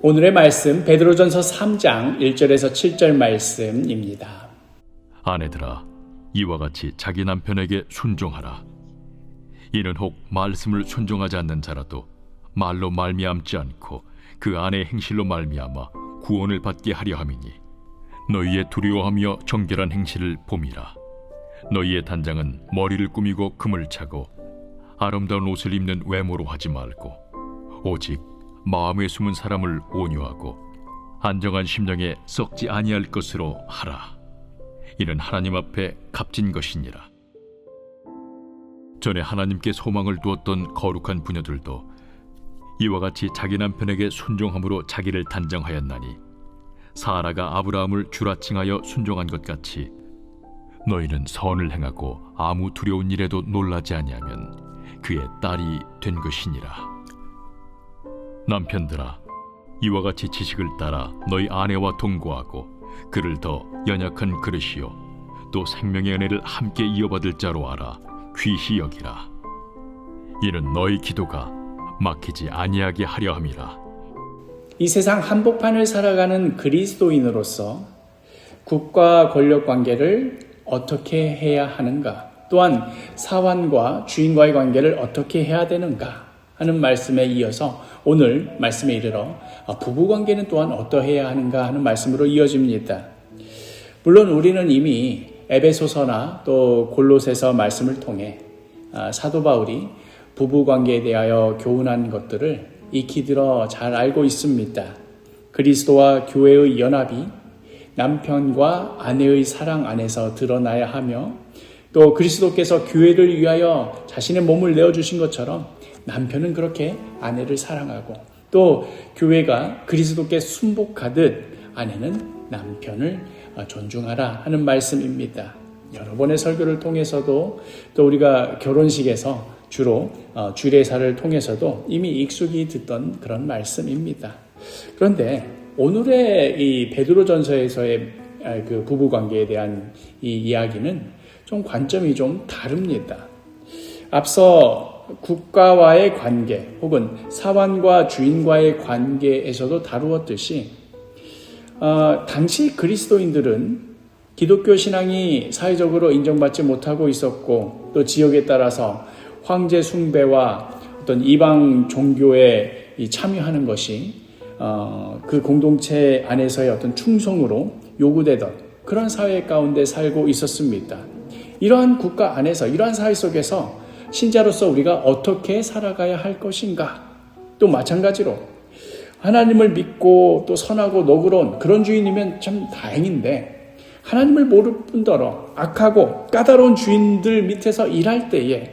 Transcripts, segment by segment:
오늘의 말씀 베드로전서 3장 1절에서 7절 말씀입니다. 아내들아, 이와 같이 자기 남편에게 순종하라. 이는 혹 말씀을 순종하지 않는 자라도 말로 말미암지 않고 그 아내의 행실로 말미암아 구원을 받게 하려 함이니, 너희의 두려워하며 정결한 행실을 봄이라. 너희의 단장은 머리를 꾸미고 금을 차고 아름다운 옷을 입는 외모로 하지 말고, 오직 마음에 숨은 사람을 온유하고 안정한 심령에 썩지 아니할 것으로 하라. 이는 하나님 앞에 값진 것이니라. 전에 하나님께 소망을 두었던 거룩한 부녀들도 이와 같이 자기 남편에게 순종함으로 자기를 단정하였나니, 사라가 아브라함을 주라 칭하여 순종한 것 같이 너희는 선을 행하고 아무 두려운 일에도 놀라지 아니하면 그의 딸이 된 것이니라. 남편들아, 이와 같이 지식을 따라 너희 아내와 동거하고 그를 더 연약한 그릇이요 또 생명의 은혜를 함께 이어받을 자로 알아 귀히 여기라. 이는 너희 기도가 막히지 아니하게 하려 함이라. 이 세상 한복판을 살아가는 그리스도인으로서 국가 권력 관계를 어떻게 해야 하는가, 또한 사환과 주인과의 관계를 어떻게 해야 되는가 하는 말씀에 이어서 오늘 말씀에 이르러 부부관계는 또한 어떠해야 하는가 하는 말씀으로 이어집니다. 물론 우리는 이미 에베소서나 또 골로새서 말씀을 통해 사도 바울이 부부관계에 대하여 교훈한 것들을 익히 들어 잘 알고 있습니다. 그리스도와 교회의 연합이 남편과 아내의 사랑 안에서 드러나야 하며, 또 그리스도께서 교회를 위하여 자신의 몸을 내어주신 것처럼 남편은 그렇게 아내를 사랑하고, 또 교회가 그리스도께 순복하듯 아내는 남편을 존중하라 하는 말씀입니다. 여러 번의 설교를 통해서도, 또 우리가 결혼식에서 주로 주례사를 통해서도 이미 익숙히 듣던 그런 말씀입니다. 그런데 오늘의 이 베드로전서에서의 그 부부관계에 대한 이 이야기는 좀 관점이 좀 다릅니다. 앞서 국가와의 관계 혹은 사환과 주인과의 관계에서도 다루었듯이 당시 그리스도인들은 기독교 신앙이 사회적으로 인정받지 못하고 있었고, 또 지역에 따라서 황제 숭배와 어떤 이방 종교에 참여하는 것이 그 공동체 안에서의 어떤 충성으로 요구되던 그런 사회 가운데 살고 있었습니다. 이러한 국가 안에서, 이러한 사회 속에서 신자로서 우리가 어떻게 살아가야 할 것인가, 또 마찬가지로 하나님을 믿고 또 선하고 너그러운 그런 주인이면 참 다행인데, 하나님을 모를 뿐더러 악하고 까다로운 주인들 밑에서 일할 때에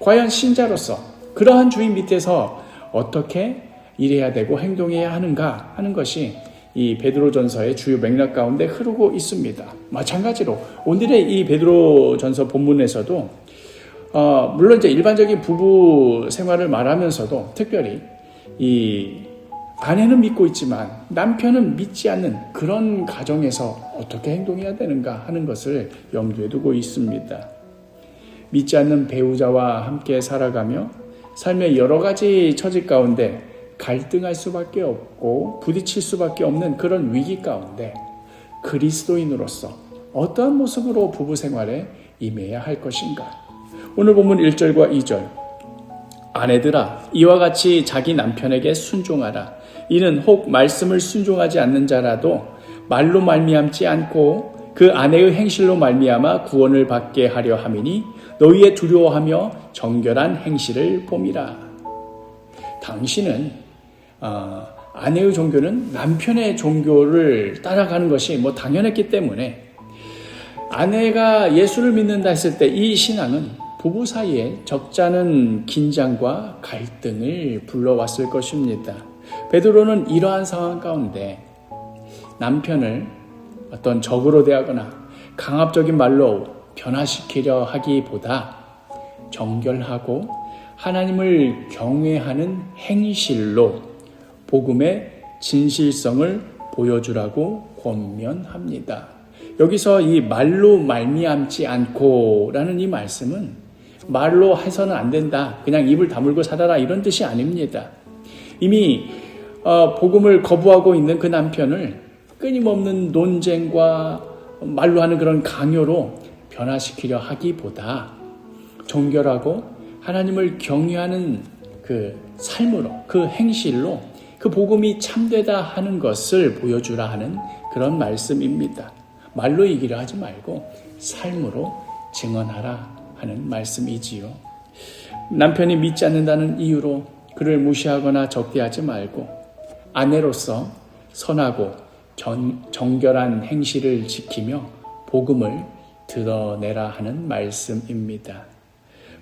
과연 신자로서 그러한 주인 밑에서 어떻게 일해야 되고 행동해야 하는가 하는 것이 이 베드로전서의 주요 맥락 가운데 흐르고 있습니다. 마찬가지로 오늘의 이 베드로전서 본문에서도 물론 이제 일반적인 부부 생활을 말하면서도 특별히 이 아내는 믿고 있지만 남편은 믿지 않는 그런 가정에서 어떻게 행동해야 되는가 하는 것을 염두에 두고 있습니다. 믿지 않는 배우자와 함께 살아가며 삶의 여러 가지 처지 가운데 갈등할 수밖에 없고 부딪힐 수밖에 없는 그런 위기 가운데 그리스도인으로서 어떠한 모습으로 부부 생활에 임해야 할 것인가. 오늘 본문 1절과 2절, 아내들아, 이와 같이 자기 남편에게 순종하라. 이는 혹 말씀을 순종하지 않는 자라도 말로 말미암지 않고 그 아내의 행실로 말미암아 구원을 받게 하려 함이니, 너희의 두려워하며 정결한 행실을 봄이라. 당신은 아내의 종교는 남편의 종교를 따라가는 것이 당연했기 때문에, 아내가 예수를 믿는다 했을 때 이 신앙은 부부 사이에 적잖은 긴장과 갈등을 불러왔을 것입니다. 베드로는 이러한 상황 가운데 남편을 어떤 적으로 대하거나 강압적인 말로 변화시키려 하기보다 정결하고 하나님을 경외하는 행실로 복음의 진실성을 보여주라고 권면합니다. 여기서 이 말로 말미암지 않고라는 이 말씀은 말로 해서는 안 된다, 그냥 입을 다물고 살아라, 이런 뜻이 아닙니다. 이미 복음을 거부하고 있는 그 남편을 끊임없는 논쟁과 말로 하는 그런 강요로 변화시키려 하기보다 정결하고 하나님을 경외하는 그 삶으로, 그 행실로 그 복음이 참되다 하는 것을 보여주라 하는 그런 말씀입니다. 말로 이기려 하지 말고 삶으로 증언하라 하는 말씀이지요. 남편이 믿지 않는다는 이유로 그를 무시하거나 적대하지 말고 아내로서 선하고 정결한 행실을 지키며 복음을 드러내라 하는 말씀입니다.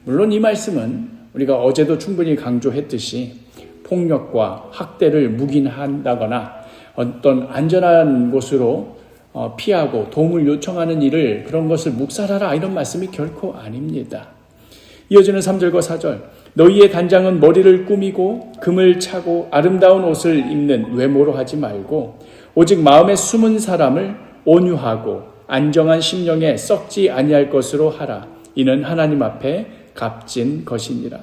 물론 이 말씀은 우리가 어제도 충분히 강조했듯이 폭력과 학대를 묵인한다거나 어떤 안전한 곳으로 피하고 도움을 요청하는 일을 그런 것을 묵살하라 이런 말씀이 결코 아닙니다. 이어지는 3절과 4절 너희의 단장은 머리를 꾸미고 금을 차고 아름다운 옷을 입는 외모로 하지 말고 오직 마음에 숨은 사람을 온유하고 안정한 심령에 썩지 아니할 것으로 하라. 이는 하나님 앞에 값진 것이니라.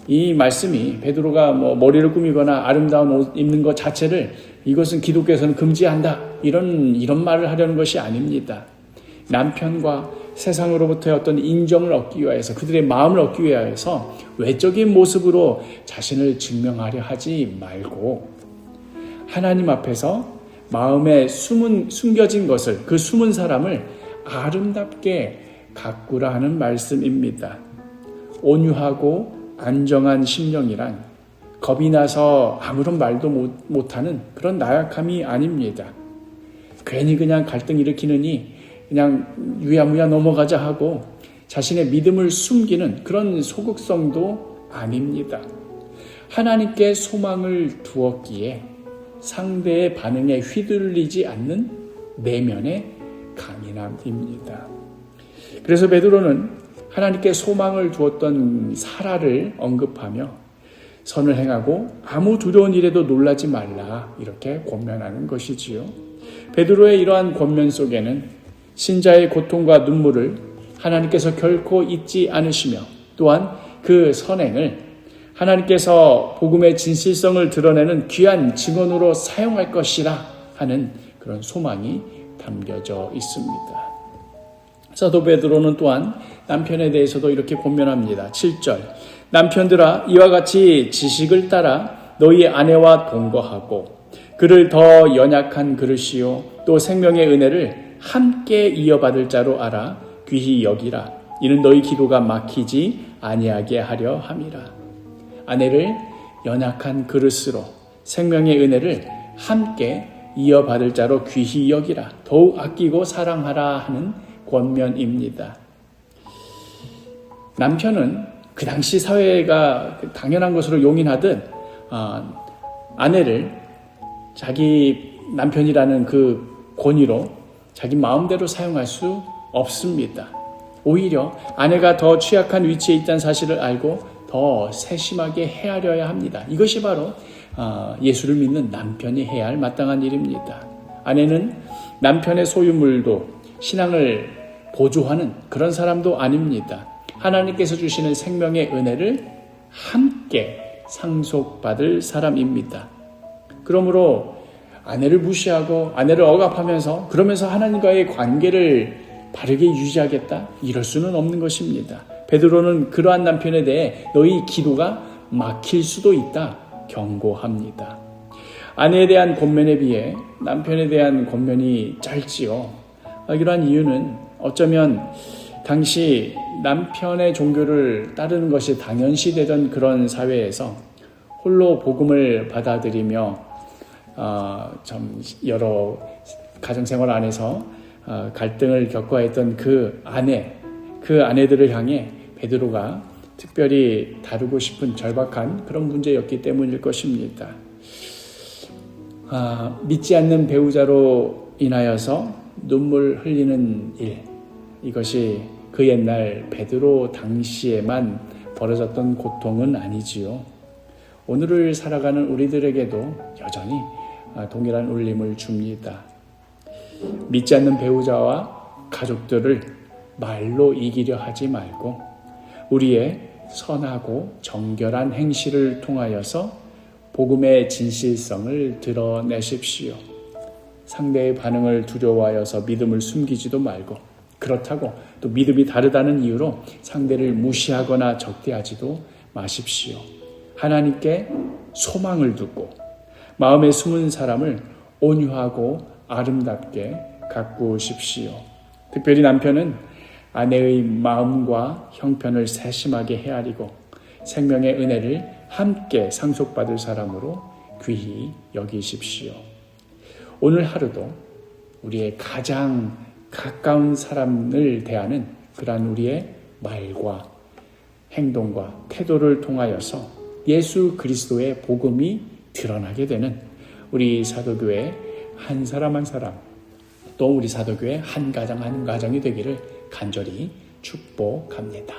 이 말씀이 베드로가 머리를 꾸미거나 아름다운 옷 입는 것 자체를 이것은 기독교에서는 금지한다 이런 말을 하려는 것이 아닙니다. 남편과 세상으로부터의 어떤 인정을 얻기 위해서 그들의 마음을 얻기 위해서 외적인 모습으로 자신을 증명하려 하지 말고 하나님 앞에서 마음에 숨겨진 것을 그 숨은 사람을 아름답게 가꾸라 하는 말씀입니다. 온유하고 안정한 심령이란 겁이 나서 아무런 말도 못하는 그런 나약함이 아닙니다. 괜히 그냥 갈등 일으키느니 그냥 유야무야 넘어가자 하고 자신의 믿음을 숨기는 그런 소극성도 아닙니다. 하나님께 소망을 두었기에 상대의 반응에 휘둘리지 않는 내면의 강인함입니다. 그래서 베드로는 하나님께 소망을 두었던 사라를 언급하며 선을 행하고 아무 두려운 일에도 놀라지 말라 이렇게 권면하는 것이지요. 베드로의 이러한 권면 속에는 신자의 고통과 눈물을 하나님께서 결코 잊지 않으시며 또한 그 선행을 하나님께서 복음의 진실성을 드러내는 귀한 증언으로 사용할 것이라 하는 그런 소망이 담겨져 있습니다. 사도 베드로는 또한 남편에 대해서도 이렇게 권면합니다. 7절 남편들아 이와 같이 지식을 따라 너희의 아내와 동거하고 그를 더 연약한 그릇이요 또 생명의 은혜를 함께 이어받을 자로 알아 귀히 여기라. 이는 너희 기도가 막히지 아니하게 하려 함이라. 아내를 연약한 그릇으로 생명의 은혜를 함께 이어받을 자로 귀히 여기라. 더욱 아끼고 사랑하라 하는 권면입니다. 남편은 그 당시 사회가 당연한 것으로 용인하듯 아내를 자기 남편이라는 그 권위로 자기 마음대로 사용할 수 없습니다. 오히려 아내가 더 취약한 위치에 있다는 사실을 알고 더 세심하게 헤아려야 합니다. 이것이 바로 예수를 믿는 남편이 해야 할 마땅한 일입니다. 아내는 남편의 소유물도 신앙을 보조하는 그런 사람도 아닙니다. 하나님께서 주시는 생명의 은혜를 함께 상속받을 사람입니다. 그러므로 아내를 무시하고 아내를 억압하면서 그러면서 하나님과의 관계를 바르게 유지하겠다? 이럴 수는 없는 것입니다. 베드로는 그러한 남편에 대해 너희 기도가 막힐 수도 있다 경고합니다. 아내에 대한 권면에 비해 남편에 대한 권면이 짧지요. 이러한 이유는 어쩌면 당시 남편의 종교를 따르는 것이 당연시되던 그런 사회에서 홀로 복음을 받아들이며 좀 여러 가정생활 안에서 갈등을 겪어야 했던 그 아내들을 향해 베드로가 특별히 다루고 싶은 절박한 그런 문제였기 때문일 것입니다. 믿지 않는 배우자로 인하여서 눈물 흘리는 일, 이것이 그 옛날 베드로 당시에만 벌어졌던 고통은 아니지요. 오늘을 살아가는 우리들에게도 여전히 동일한 울림을 줍니다. 믿지 않는 배우자와 가족들을 말로 이기려 하지 말고 우리의 선하고 정결한 행실을 통하여서 복음의 진실성을 드러내십시오. 상대의 반응을 두려워하여서 믿음을 숨기지도 말고, 그렇다고 또 믿음이 다르다는 이유로 상대를 무시하거나 적대하지도 마십시오. 하나님께 소망을 두고 마음에 숨은 사람을 온유하고 아름답게 가꾸십시오. 특별히 남편은 아내의 마음과 형편을 세심하게 헤아리고 생명의 은혜를 함께 상속받을 사람으로 귀히 여기십시오. 오늘 하루도 우리의 가장 가까운 사람을 대하는 그러한 우리의 말과 행동과 태도를 통하여서 예수 그리스도의 복음이 드러나게 되는 우리 사도교회 한 사람 한 사람, 또 우리 사도교회 한 가정 한 가정이 되기를 간절히 축복합니다.